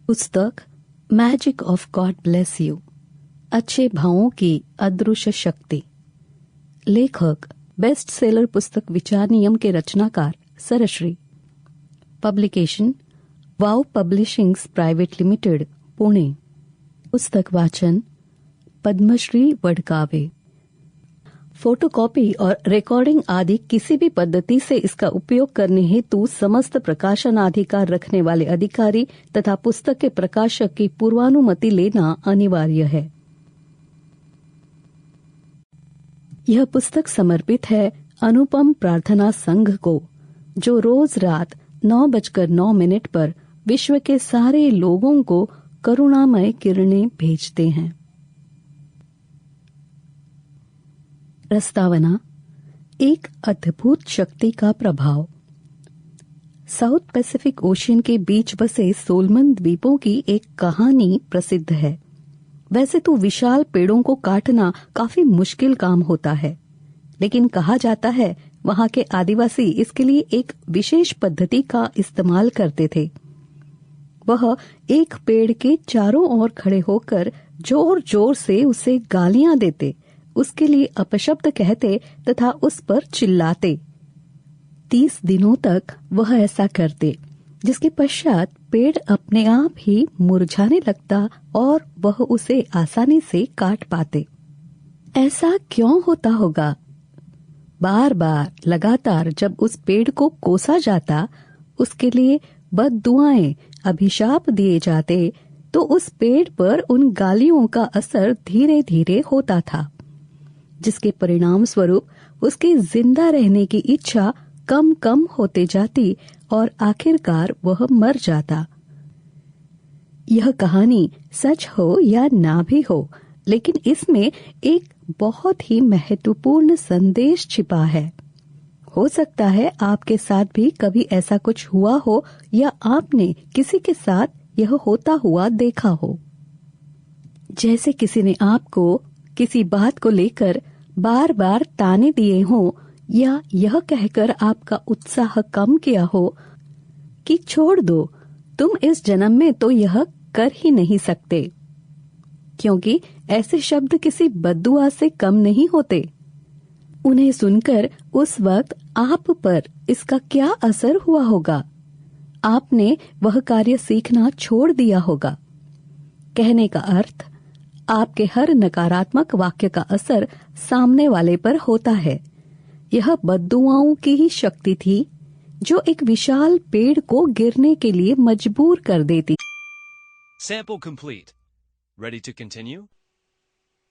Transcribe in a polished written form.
पुस्तक magic of God bless you, अच्छे भावों की अदृश्य शक्ति। लेखक बेस्ट सेलर पुस्तक विचार नियम के रचनाकार सरश्री। पब्लिकेशन वाव पब्लिशिंग्स प्राइवेट लिमिटेड, पुणे। पुस्तक वाचन पद्मश्री वडकावे। फोटोकॉपी और रिकॉर्डिंग आदि किसी भी पद्धति से इसका उपयोग करने हेतु समस्त प्रकाशनाधिकार रखने वाले अधिकारी तथा पुस्तक के प्रकाशक की पूर्वानुमति लेना अनिवार्य है। यह पुस्तक समर्पित है अनुपम प्रार्थना संघ को, जो रोज रात 9:09 पर विश्व के सारे लोगों को करुणामय किरणें भेजते हैं। प्रस्तावना: एक अद्भुत शक्ति का प्रभाव। साउथ पैसिफिक ओशियन के बीच बसे सोलमन द्वीपों की एक कहानी प्रसिद्ध है। वैसे तो विशाल पेड़ों को काटना काफी मुश्किल काम होता है, लेकिन कहा जाता है वहां के आदिवासी इसके लिए एक विशेष पद्धति का इस्तेमाल करते थे। वह एक पेड़ के चारों ओर खड़े होकर जोर जोर से उसे गालियां देते, उसके लिए अपशब्द कहते तथा उस पर चिल्लाते। 30 दिनों तक वह ऐसा करते, जिसके पश्चात पेड़ अपने आप ही मुरझाने लगता और वह उसे आसानी से काट पाते। ऐसा क्यों होता होगा? बार बार लगातार जब उस पेड़ को कोसा जाता, उसके लिए बद्दुआएं, अभिशाप दिए जाते, तो उस पेड़ पर उन गालियों का असर धीरे धीरे होता था, जिसके परिणाम स्वरूप उसकी जिंदा रहने की इच्छा कम कम होते जाती और आखिरकार वह मर जाता। यह कहानी सच हो या ना भी हो, लेकिन इसमें एक बहुत ही महत्वपूर्ण संदेश छिपा है। हो सकता है आपके साथ भी कभी ऐसा कुछ हुआ हो या आपने किसी के साथ यह होता हुआ देखा हो। जैसे किसी ने आपको किसी बात को लेकर बार बार ताने दिए हों या यह कहकर आपका उत्साह कम किया हो कि छोड़ दो, तुम इस जन्म में तो यह कर ही नहीं सकते, क्योंकि ऐसे शब्द किसी बद्दुआ से कम नहीं होते। उन्हें सुनकर उस वक्त आप पर इसका क्या असर हुआ होगा? आपने वह कार्य सीखना छोड़ दिया होगा। कहने का अर्थ, आपके हर नकारात्मक वाक्य का असर सामने वाले पर होता है। यह बद्दुआओं की ही शक्ति थी जो एक विशाल पेड़ को गिरने के लिए मजबूर कर देती। Sample complete. Ready to continue?